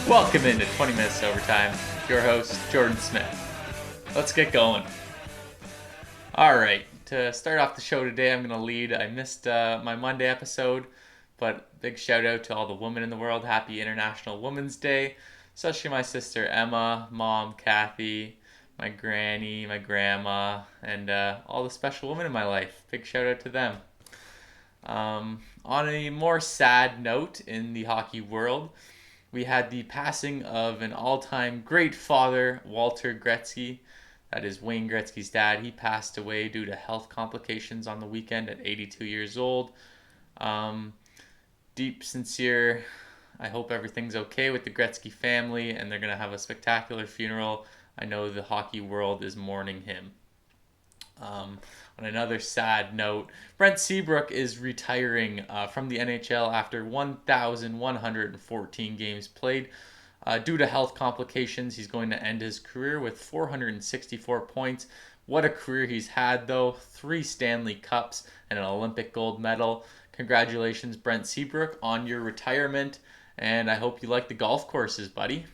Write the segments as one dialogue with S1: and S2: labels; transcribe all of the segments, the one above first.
S1: Welcome into 20 Minutes Overtime. Your host, Jordan Smith. Let's get going. Alright, to start off the show today, I'm going to lead. I missed my Monday episode, but big shout out to all the women in the world. Happy International Women's Day. Especially my sister Emma, mom Kathy, my granny, my grandma, and all the special women in my life. Big shout out to them. On a more sad note in the hockey world, we had the passing of an all-time great father, Walter Gretzky. That is Wayne Gretzky's dad. He passed away due to health complications on the weekend at 82 years old. Deep, sincere, I hope everything's okay with the Gretzky family, and they're going to have a spectacular funeral. I know the hockey world is mourning him. On another sad note, Brent Seabrook is retiring from the NHL after 1,114 games played. Due to health complications, he's going to end his career with 464 points. What a career he's had, though. 3 Stanley Cups and an Olympic gold medal. Congratulations, Brent Seabrook, on your retirement, and I hope you like the golf courses, buddy.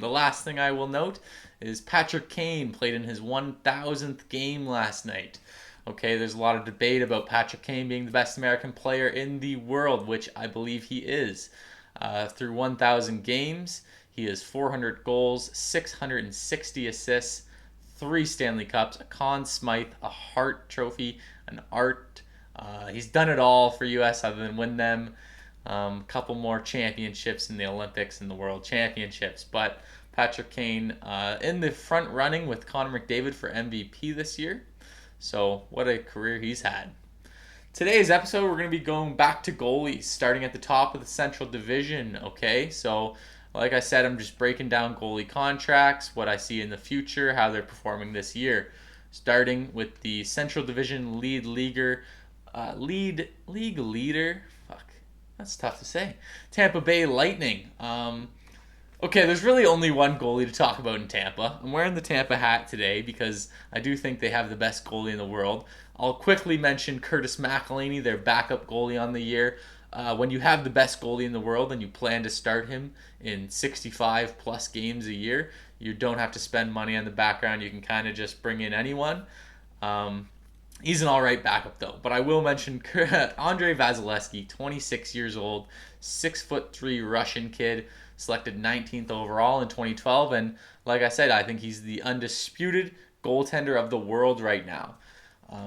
S1: The last thing I will note is Patrick Kane played in his 1,000th game last night. Okay, there's a lot of debate about Patrick Kane being the best American player in the world, which I believe he is. Through 1,000 games, he has 400 goals, 660 assists, 3 Stanley Cups, a Conn Smythe, a Hart Trophy, an Art. He's done it all for U.S. other than win them. Couple more championships in the Olympics and the World Championships. But Patrick Kane in the front running with Conor Mcdavid for MVP this year. So what a career he's had. Today's episode, we're going to be going back to goalies, starting at the top of the Central Division. Okay, so like I said, I'm just breaking down goalie contracts, what I see in the future, how they're performing this year. Starting with the Central Division league leader. That's tough to say. Tampa Bay Lightning. Okay, there's really only one goalie to talk about in Tampa. I'm wearing the Tampa hat today because I do think they have the best goalie in the world. I'll quickly mention Curtis Mccelaney, their backup goalie on the year. When you have the best goalie in the world and you plan to start him in 65 plus games a year, you don't have to spend money on the background. You can kind of just bring in anyone. He's an alright backup though, but I will mention Andrei Vasilevskiy, 26 years old, 6'3" Russian kid, selected 19th overall in 2012, and like I said, I think he's the undisputed goaltender of the world right now.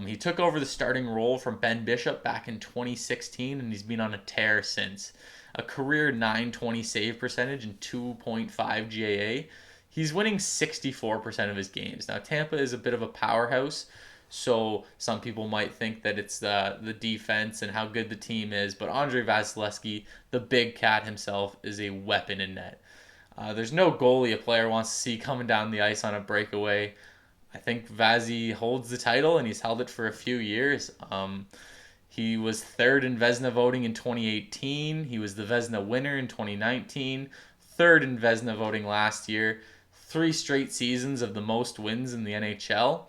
S1: He took over the starting role from Ben Bishop back in 2016, and he's been on a tear since. A career .920 save percentage and 2.5 GAA. He's winning 64% of his games. Now, Tampa is a bit of a powerhouse, so some people might think that it's the defense and how good the team is, but Andrei Vasilevskiy, the big cat himself, is a weapon in net. There's no goalie a player wants to see coming down the ice on a breakaway. I think Vazzy holds the title, and he's held it for a few years. He was third in Vezina voting in 2018. He was the Vezina winner in 2019. Third in Vezina voting last year. 3 straight seasons of the most wins in the NHL.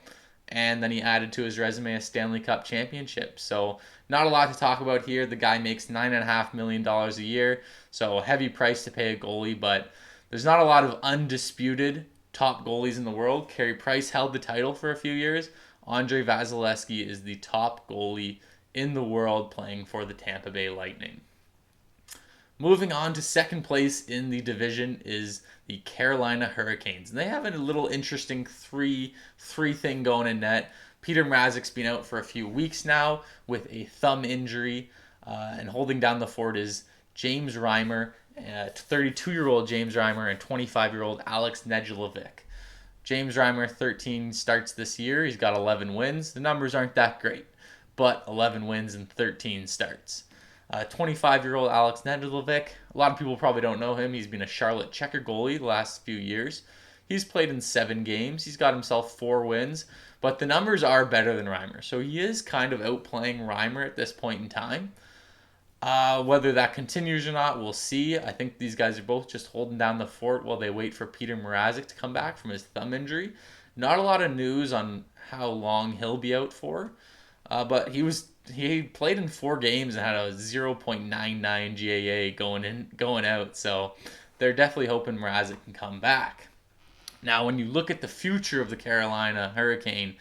S1: And then he added to his resume a Stanley Cup championship. So not a lot to talk about here. The guy makes $9.5 million a year. So a heavy price to pay a goalie, but there's not a lot of undisputed top goalies in the world. Carey Price held the title for a few years. Andrei Vasilevskiy is the top goalie in the world playing for the Tampa Bay Lightning. Moving on to second place in the division is the Carolina Hurricanes. And they have a little interesting three thing going in net. Peter Mrazek's been out for a few weeks now with a thumb injury. And holding down the fort is James Reimer, 32-year-old James Reimer, and 25-year-old Alex Nederlovic. James Reimer, 13 starts this year. He's got 11 wins. The numbers aren't that great, but 11 wins and 13 starts. 25-year-old Alex Nederlovic. A lot of people probably don't know him. He's been a Charlotte Checker goalie the last few years. He's played in 7 games. He's got himself 4 wins, but the numbers are better than Reimer. So he is kind of outplaying Reimer at this point in time. Whether that continues or not, we'll see. I think these guys are both just holding down the fort while they wait for Peter Morazek to come back from his thumb injury. Not a lot of news on how long he'll be out for, but he was he played in 4 games and had a 0.99 GAA going out. So they're definitely hoping Morazek can come back. Now, when you look at the future of the Carolina Hurricane,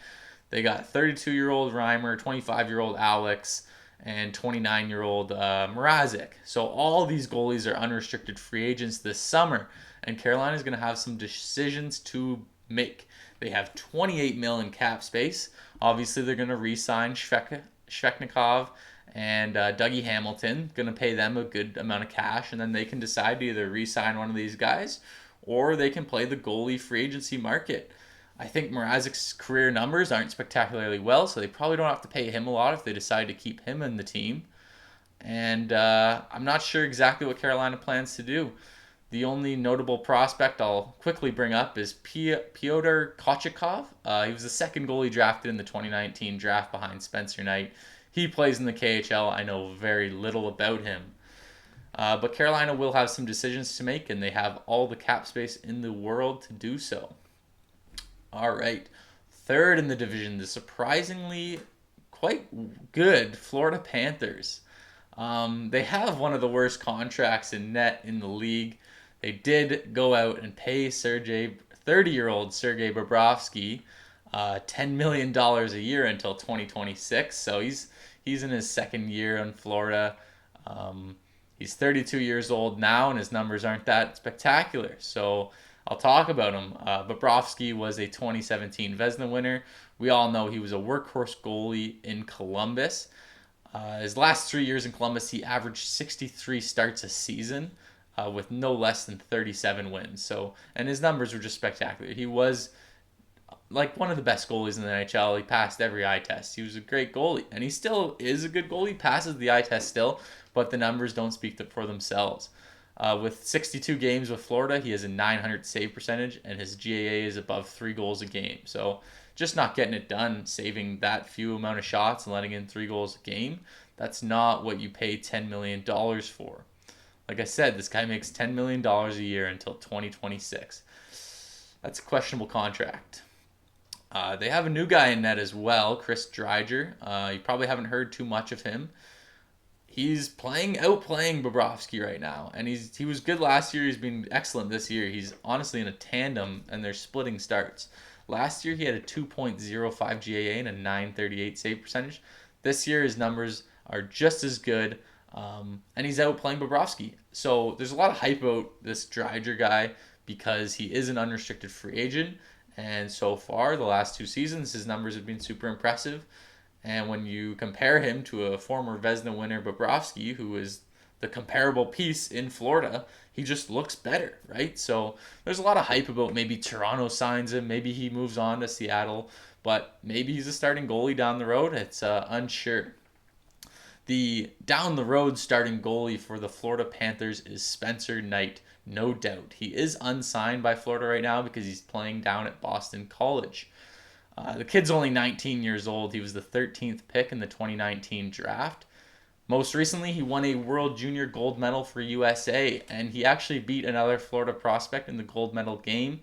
S1: they got 32-year-old Reimer, 25-year-old Alex, and 29-year-old Morazek. So all these goalies are unrestricted free agents this summer, and Carolina is going to have some decisions to make. They have 28 mil in cap space. Obviously, they're going to re-sign Svechnikov and Dougie Hamilton. Going to pay them a good amount of cash, and then they can decide to either re-sign one of these guys or they can play the goalie free agency market. I think Morazek's career numbers aren't spectacularly well, so they probably don't have to pay him a lot if they decide to keep him in the team. And I'm not sure exactly what Carolina plans to do. The only notable prospect I'll quickly bring up is Pia Piotr Kochikov. He was the second goalie drafted in the 2019 draft behind Spencer Knight. He plays in the KHL. I know very little about him. But Carolina will have some decisions to make, and they have all the cap space in the world to do so. All right. Third in the division, the surprisingly quite good Florida Panthers. They have one of the worst contracts in net in the league. They did go out and pay 30-year-old Sergei Bobrovsky $10 million a year until 2026. So he's in his second year in Florida. He's 32 years old now, and his numbers aren't that spectacular. So I'll talk about him. Bobrovsky was a 2017 Vezina winner. We all know he was a workhorse goalie in Columbus. His last 3 years in Columbus, he averaged 63 starts a season with no less than 37 wins. And his numbers were just spectacular. He was like one of the best goalies in the NHL. He passed every eye test. He was a great goalie, and he still is a good goalie. He passes the eye test still, but the numbers don't speak for themselves. With 62 games with Florida, he has a .900 save percentage, and his GAA is above 3 goals a game. So just not getting it done, saving that few amount of shots and letting in 3 goals a game, that's not what you pay $10 million for. Like I said, this guy makes $10 million a year until 2026. That's a questionable contract. They have a new guy in net as well, Chris Driedger. You probably haven't heard too much of him. He's outplaying Bobrovsky right now, and he was good last year. He's been excellent this year. He's honestly in a tandem, and they're splitting starts. Last year, he had a 2.05 GAA and a .938 save percentage. This year, his numbers are just as good, and he's outplaying Bobrovsky. So there's a lot of hype about this Driedger guy because he is an unrestricted free agent, and so far, the last 2 seasons, his numbers have been super impressive. And when you compare him to a former Vezina winner, Bobrovsky, who is the comparable piece in Florida, he just looks better, right? So there's a lot of hype about maybe Toronto signs him, maybe he moves on to Seattle, but maybe he's a starting goalie down the road. It's unsure. The down the road starting goalie for the Florida Panthers is Spencer Knight, no doubt. He is unsigned by Florida right now because he's playing down at Boston College. The kid's only 19 years old. He was the 13th pick in the 2019 draft. Most recently, he won a World Junior gold medal for USA, and he actually beat another Florida prospect in the gold medal game.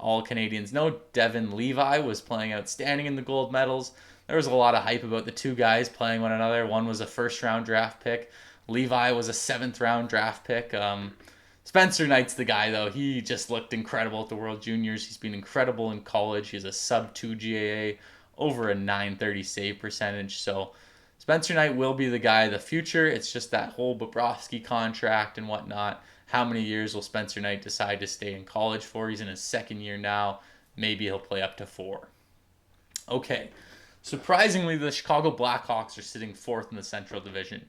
S1: All Canadians know Devin Levi was playing outstanding in the gold medals. There was a lot of hype about the two guys playing one another. One was a first-round draft pick. Levi was a 7th-round draft pick. Spencer Knight's the guy, though. He just looked incredible at the World Juniors. He's been incredible in college. He has a sub-2 GAA, over a .930 save percentage. So Spencer Knight will be the guy of the future. It's just that whole Bobrovsky contract and whatnot. How many years will Spencer Knight decide to stay in college for? He's in his 2nd year now. Maybe he'll play up to 4. Okay. Surprisingly, the Chicago Blackhawks are sitting 4th in the Central Division.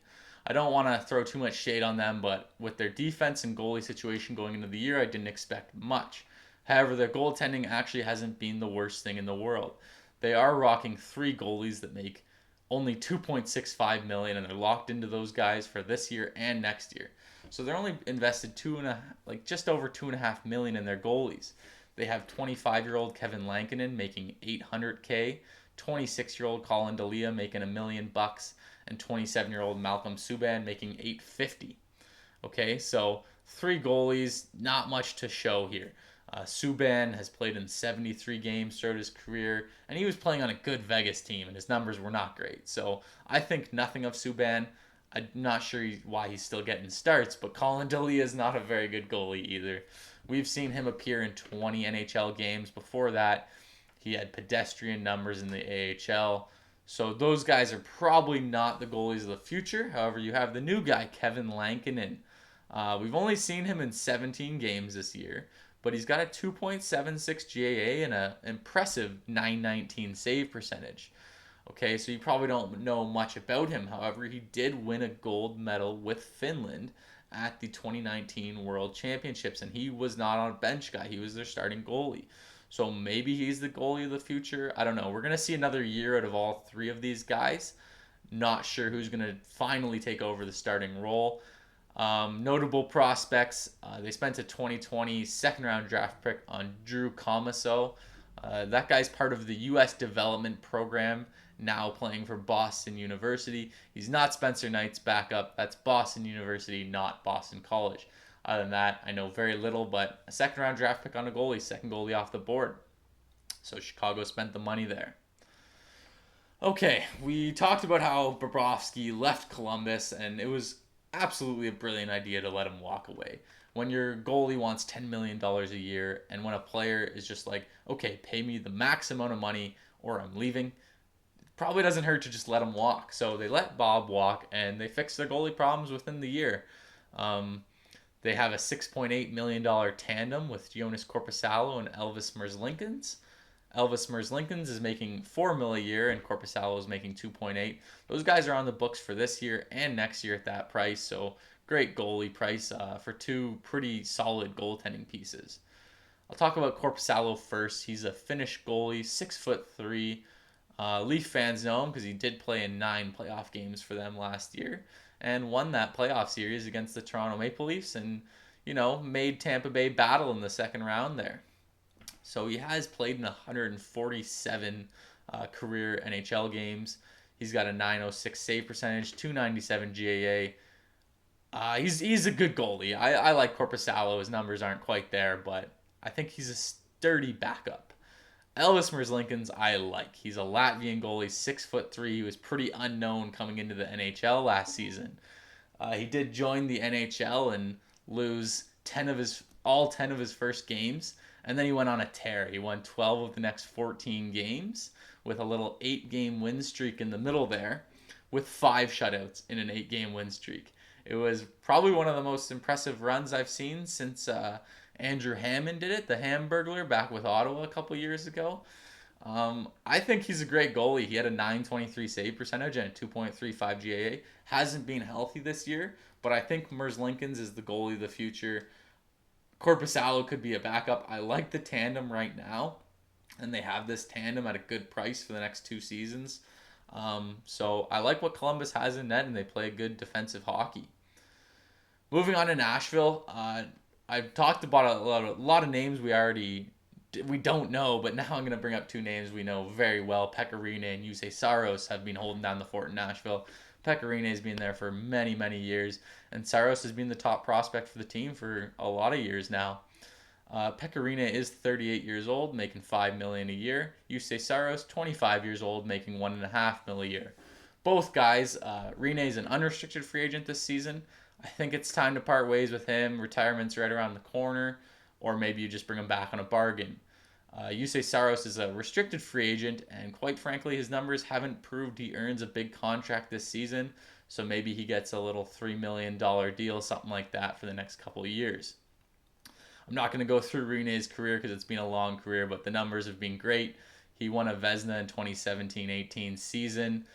S1: I don't want to throw too much shade on them, but with their defense and goalie situation going into the year, I didn't expect much. However, their goaltending actually hasn't been the worst thing in the world. They are rocking 3 goalies that make only $2.65 million, and they're locked into those guys for this year and next year. So they're only invested just over $2.5 million in their goalies. They have 25-year-old Kevin Lankin making $800K, 26-year-old Colin Delia making $1 million, and 27-year-old Malcolm Subban making $850. Okay, so 3 goalies, not much to show here. Subban has played in 73 games throughout his career, and he was playing on a good Vegas team, and his numbers were not great. So I think nothing of Subban. I'm not sure why he's still getting starts, but Colin Delia is not a very good goalie either. We've seen him appear in 20 NHL games. Before that, he had pedestrian numbers in the AHL. So those guys are probably not the goalies of the future. However, you have the new guy, Kevin Lankin, in. We've only seen him in 17 games this year, but he's got a 2.76 GAA and an impressive 919 save percentage. Okay, so you probably don't know much about him. However, he did win a gold medal with Finland at the 2019 World Championships, and he was not a bench guy. He was their starting goalie. So maybe he's the goalie of the future. I don't know. We're going to see another year out of all three of these guys. Not sure who's going to finally take over the starting role. Notable prospects, they spent a 2020 second round draft pick on Drew Comiso. That guy's part of the U.S. development program, now playing for Boston University. He's not Spencer Knight's backup. That's Boston University, not Boston College. Other than that, I know very little, but a second round draft pick on a goalie, second goalie off the board. So Chicago spent the money there. Okay, we talked about how Bobrovsky left Columbus, and it was absolutely a brilliant idea to let him walk away. When your goalie wants $10 million a year, and when a player is just like, okay, pay me the max amount of money or I'm leaving, it probably doesn't hurt to just let him walk. So they let Bob walk, and they fixed their goalie problems within the year. They have a $6.8 million tandem with Jonas Korpisalo and Elvis Merzlikins. Elvis Merzlikins is making $4 million a year, and Korpisalo is making $2.8. Those guys are on the books for this year and next year at that price. So great goalie price for two pretty solid goaltending pieces. I'll talk about Korpisalo first. He's a Finnish goalie, 6'3". Leaf fans know him because he did play in 9 playoff games for them last year and won that playoff series against the Toronto Maple Leafs and, made Tampa Bay battle in the second round there. So he has played in 147 career NHL games. He's got a 906 save percentage, 297 GAA. He's a good goalie. I like Korpisalo. His numbers aren't quite there, but I think he's a sturdy backup. Elvis Merzlikins, I like. He's a Latvian goalie, 6'3". He was pretty unknown coming into the NHL last season. He did join the NHL and lose all 10 of his first games, and then he went on a tear. He won 12 of the next 14 games with a little 8-game win streak in the middle there, with 5 shutouts in an 8-game win streak. It was probably one of the most impressive runs I've seen since Andrew Hammond did it, the Hamburglar, back with Ottawa a couple years ago. I think he's a great goalie. He had a 923 save percentage and a 2.35 GAA. Hasn't been healthy this year, but I think Merzlikins is the goalie of the future. Korpisalo could be a backup. I like the tandem right now, and they have this tandem at a good price for the next 2 seasons. So I like what Columbus has in net, and they play good defensive hockey. Moving on to Nashville, I've talked about a lot of names we don't know, but now I'm going to bring up 2 names we know very well. Pekka Rinne and Jussi Saros have been holding down the fort in Nashville. Pekka Rinne has been there for many, many years, and Saros has been the top prospect for the team for a lot of years now. Pekka Rinne is 38 years old, making $5 million a year. Jussi Saros, 25 years old, making $1.5 million a year. Both guys, Rinne is an unrestricted free agent this season. I think it's time to part ways with him. Retirement's right around the corner, or maybe you just bring him back on a bargain. Jussi Saros is a restricted free agent, and quite frankly, his numbers haven't proved he earns a big contract this season, so maybe he gets a little $3 million deal, something like that, for the next couple of years. I'm not going to go through Rinne's career because it's been a long career, but the numbers have been great. He won a Vezina in 2017-18 season.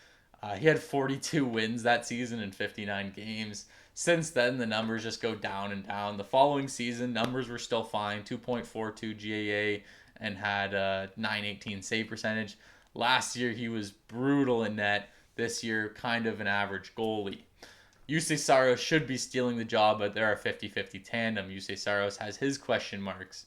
S1: He had 42 wins that season in 59 games. Since then, the numbers just go down and down. The following season, numbers were still fine, 2.42 GAA, and had a 918 save percentage. Last year, he was brutal in net. This year, kind of an average goalie. Jussi Saros should be stealing the job, but they're a 50-50 tandem. Jussi Saros has his question marks.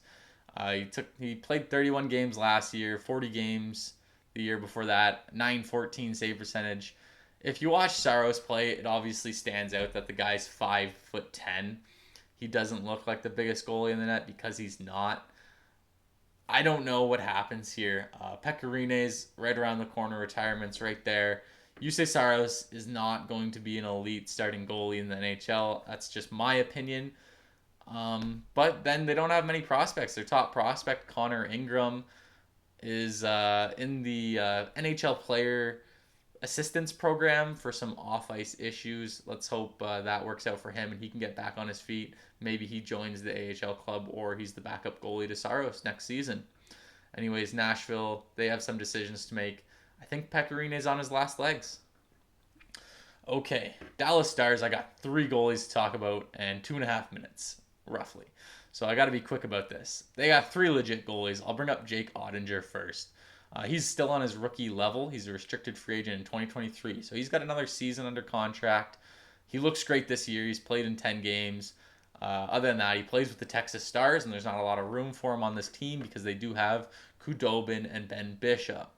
S1: He played 31 games last year, 40 games the year before that, 914 save percentage. If you watch Saros play, it obviously stands out that the guy's 5'10". He doesn't look like the biggest goalie in the net because he's not. I don't know what happens here. Pekarine's right around the corner. Retirement's right there. Yusei Saros is not going to be an elite starting goalie in the NHL. That's just my opinion. But then they don't have many prospects. Their top prospect, Connor Ingram, is in the NHL player assistance program for some off ice issues. Let's hope that works out for him and he can get back on his feet. Maybe he joins the AHL club or he's the backup goalie to Saros next season. Anyways, Nashville, they have some decisions to make. I think Pecorine is on his last legs. Okay, Dallas Stars, I got 3 goalies to talk about and 2.5 minutes, roughly. So I got to be quick about this. They got 3 legit goalies. I'll bring up Jake Ottinger first. He's still on his rookie level. He's a restricted free agent in 2023. So he's got another season under contract. He looks great this year. He's played in 10 games. Other than that, he plays with the Texas Stars, and there's not a lot of room for him on this team because they do have Kudobin and Ben Bishop.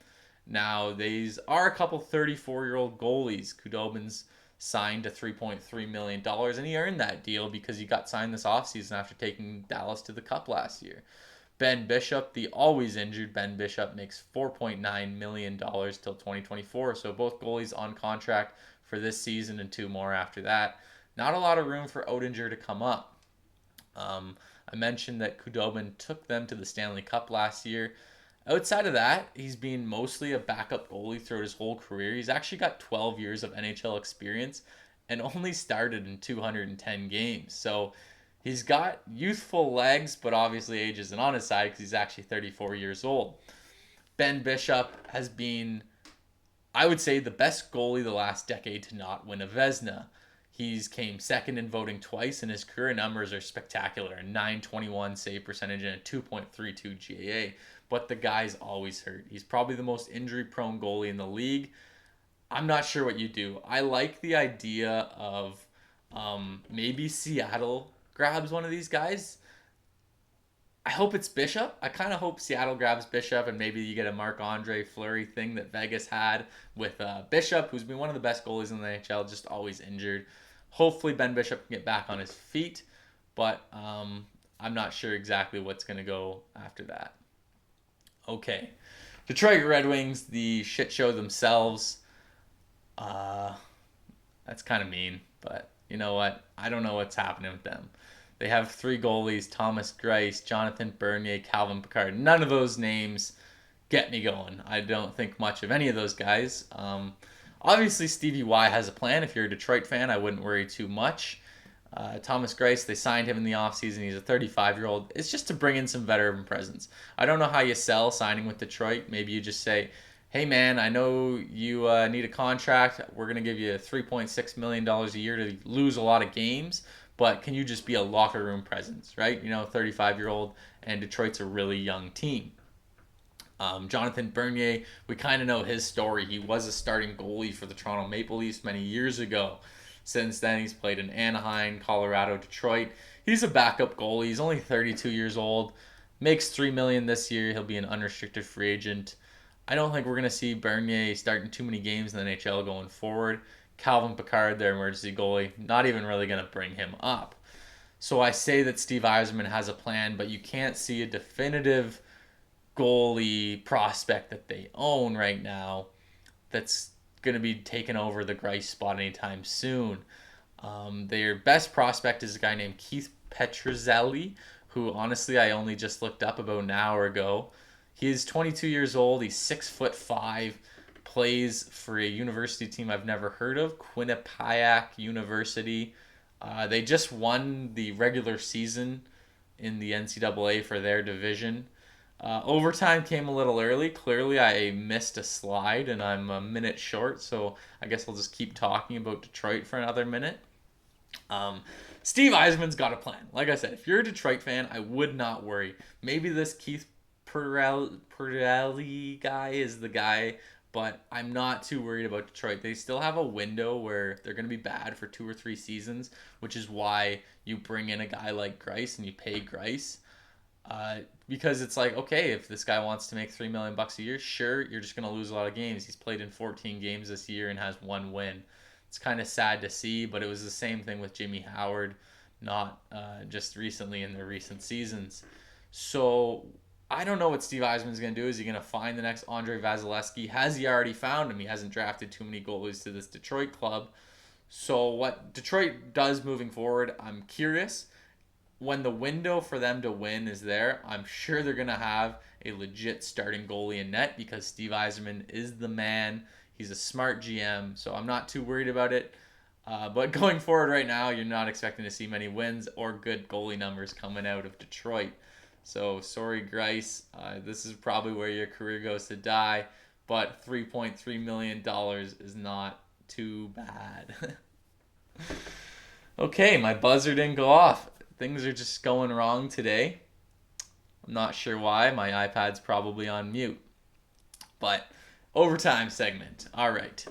S1: Now, these are a couple 34-year-old goalies. Kudobin's signed to $3.3 million, and he earned that deal because he got signed this offseason after taking Dallas to the Cup last year. Ben Bishop, the always injured Ben Bishop, makes $4.9 million till 2024. So both goalies on contract for this season and 2 more after that. Not a lot of room for Ottinger to come up. I mentioned that Kudobin took them to the Stanley Cup last year. Outside of that, he's been mostly a backup goalie throughout his whole career. He's actually got 12 years of NHL experience and only started in 210 games. So he's got youthful legs, but obviously age isn't on his side because he's actually 34 years old. Ben Bishop has been, I would say, the best goalie the last decade to not win a Vezina. He's came second in voting twice, and his career numbers are spectacular. A .921 save percentage and a 2.32 GAA. But the guy's always hurt. He's probably the most injury-prone goalie in the league. I'm not sure what you do. I like the idea of maybe Seattle grabs one of these guys. I hope it's Bishop. I kind of hope Seattle grabs Bishop and maybe you get a Marc-Andre Fleury thing that Vegas had with Bishop, who's been one of the best goalies in the NHL, just always injured. Hopefully Ben Bishop can get back on his feet, but I'm not sure exactly what's going to go after that. Okay. Detroit Red Wings, the shit show themselves. That's kind of mean, but you know what? I don't know what's happening with them. They have 3 goalies, Thomas Greiss, Jonathan Bernier, Calvin Pickard. None of those names get me going. I don't think much of any of those guys. Obviously, Stevie Y has a plan. If you're a Detroit fan, I wouldn't worry too much. Thomas Greiss, they signed him in the offseason. He's a 35-year-old. It's just to bring in some veteran presence. I don't know how you sell signing with Detroit. Maybe you just say, hey, man, I know you need a contract. We're going to give you $3.6 million a year to lose a lot of games, but can you just be a locker room presence, right? 35-year-old, and Detroit's a really young team. Jonathan Bernier, we kind of know his story. He was a starting goalie for the Toronto Maple Leafs many years ago. Since then, he's played in Anaheim, Colorado, Detroit. He's a backup goalie. He's only 32 years old. Makes $3 million this year. He'll be an unrestricted free agent. I don't think we're going to see Bernier starting too many games in the NHL going forward. Calvin Pickard, their emergency goalie, not even really going to bring him up. So I say that Steve Yzerman has a plan, but you can't see a definitive goalie prospect that they own right now that's going to be taking over the Greiss spot anytime soon. Their best prospect is a guy named Keith Petruzzelli, who honestly I only just looked up about an hour ago. He is 22 years old. He's 6'5", plays for a university team I've never heard of, Quinnipiac University. They just won the regular season in the NCAA for their division. Overtime came a little early. Clearly, I missed a slide, and I'm a minute short, so I guess I'll just keep talking about Detroit for another minute. Steve Yzerman's got a plan. Like I said, if you're a Detroit fan, I would not worry. Maybe this Keith Petruzzelli guy is the guy, but I'm not too worried about Detroit. They still have a window where they're going to be bad for 2 or 3 seasons, which is why you bring in a guy like Greiss and you pay Greiss. Because it's like, okay, if this guy wants to make $3 million a year, sure, you're just going to lose a lot of games. He's played in 14 games this year and has 1 win. It's kind of sad to see, but it was the same thing with Jimmy Howard, not just recently in the recent seasons. So I don't know what Steve Yzerman's going to do. Is he going to find the next Andre Vasilevskiy? Has he already found him? He hasn't drafted too many goalies to this Detroit club. So what Detroit does moving forward, I'm curious. When the window for them to win is there, I'm sure they're going to have a legit starting goalie in net because Steve Yzerman is the man. He's a smart GM, so I'm not too worried about it. But going forward right now, you're not expecting to see many wins or good goalie numbers coming out of Detroit. So sorry, Grice. This is probably where your career goes to die. But $3.3 million is not too bad. Okay, my buzzer didn't go off. Things are just going wrong today. I'm not sure why. My iPad's probably on mute. But overtime segment. All right.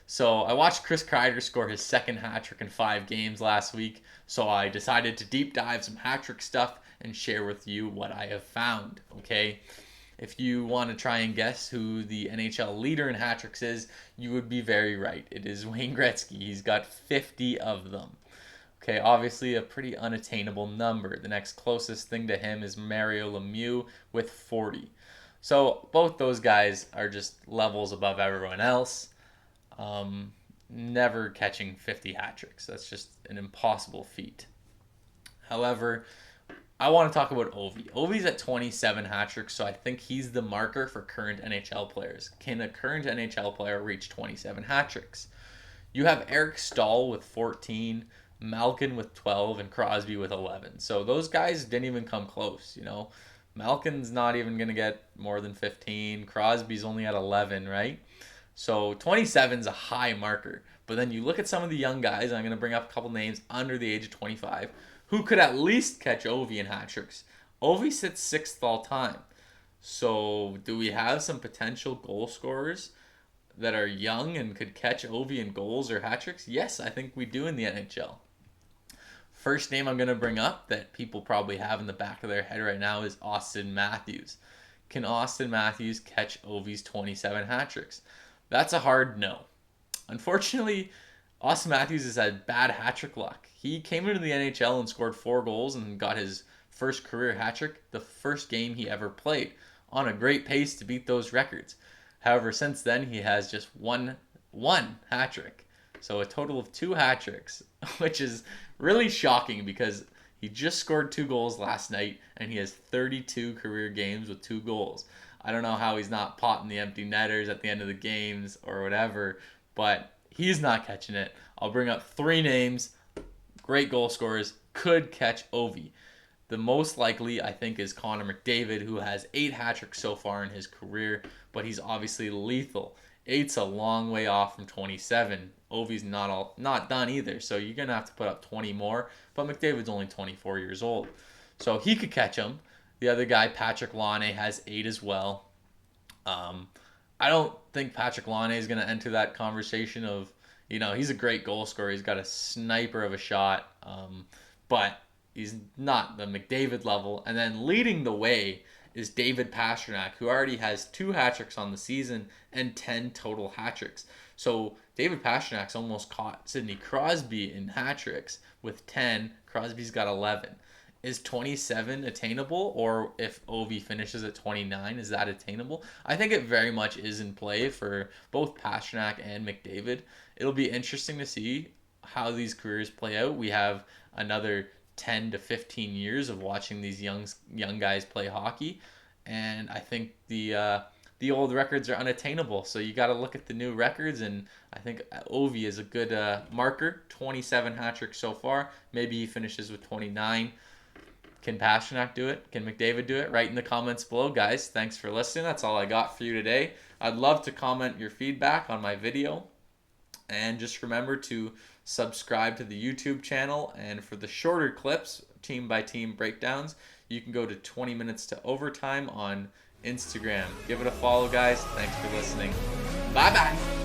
S1: So I watched Chris Kreider score his second hat trick in 5 games last week. So I decided to deep dive some hat trick stuff and share with you what I have found. Okay. If you want to try and guess who the NHL leader in hat tricks is, you would be very right. It is Wayne Gretzky. He's got 50 of them. Okay, obviously a pretty unattainable number. The next closest thing to him is Mario Lemieux with 40. So both those guys are just levels above everyone else. Never catching 50 hat tricks. That's just an impossible feat. However, I want to talk about Ovi. Ovi's at 27 hat tricks, so I think he's the marker for current NHL players. Can a current NHL player reach 27 hat tricks? You have Eric Stahl with 14, Malkin with 12, and Crosby with 11. So those guys didn't even come close, you know. Malkin's not even going to get more than 15. Crosby's only at 11, right? So 27's a high marker. But then you look at some of the young guys, and I'm going to bring up a couple names under the age of 25, who could at least catch Ovi in hat tricks. Ovi sits 6th all time. So do we have some potential goal scorers that are young and could catch Ovi in goals or hat tricks? Yes, I think we do in the NHL. First name I'm going to bring up that people probably have in the back of their head right now is Austin Matthews. Can Austin Matthews catch Ovi's 27 hat tricks? That's a hard no. Unfortunately, Austin Matthews has had bad hat trick luck. He came into the NHL and scored 4 goals and got his first career hat trick the first game he ever played, on a great pace to beat those records. However, since then he has just one hat trick. So a total of 2 hat tricks, which is really shocking because he just scored 2 goals last night and he has 32 career games with 2 goals. I don't know how he's not potting the empty netters at the end of the games or whatever, but he's not catching it. I'll bring up 3 names, great goal scorers, could catch Ovi. The most likely, I think, is Conor McDavid, who has 8 hat tricks so far in his career, but he's obviously lethal. 8's a long way off from 27. Ovi's not done either, so you're going to have to put up 20 more, but McDavid's only 24 years old. So he could catch him. The other guy, Patrick Laine, has 8 as well. I don't think Patrick Laine is going to enter that conversation of, you know, he's a great goal scorer. He's got a sniper of a shot, but he's not the McDavid level. And then leading the way is David Pastrnak, who already has 2 hat tricks on the season and 10 total hat tricks. So David Pastrnak's almost caught Sidney Crosby in hat tricks with 10. Crosby's got 11. Is 27 attainable, or if Ovi finishes at 29, is that attainable? I think it very much is in play for both Pastrnak and McDavid. It'll be interesting to see how these careers play out. We have another 10 to 15 years of watching these young guys play hockey, and I think the old records are unattainable. So you got to look at the new records, and I think Ovi is a good marker. 27 hat tricks so far. Maybe he finishes with 29. Can Pastrnak do it? Can McDavid do it? Write in the comments below, guys. Thanks for listening. That's all I got for you today. I'd love to comment your feedback on my video. And just remember to subscribe to the YouTube channel. And for the shorter clips, team-by-team breakdowns, you can go to 20 Minutes to Overtime on Instagram. Give it a follow, guys. Thanks for listening. Bye-bye.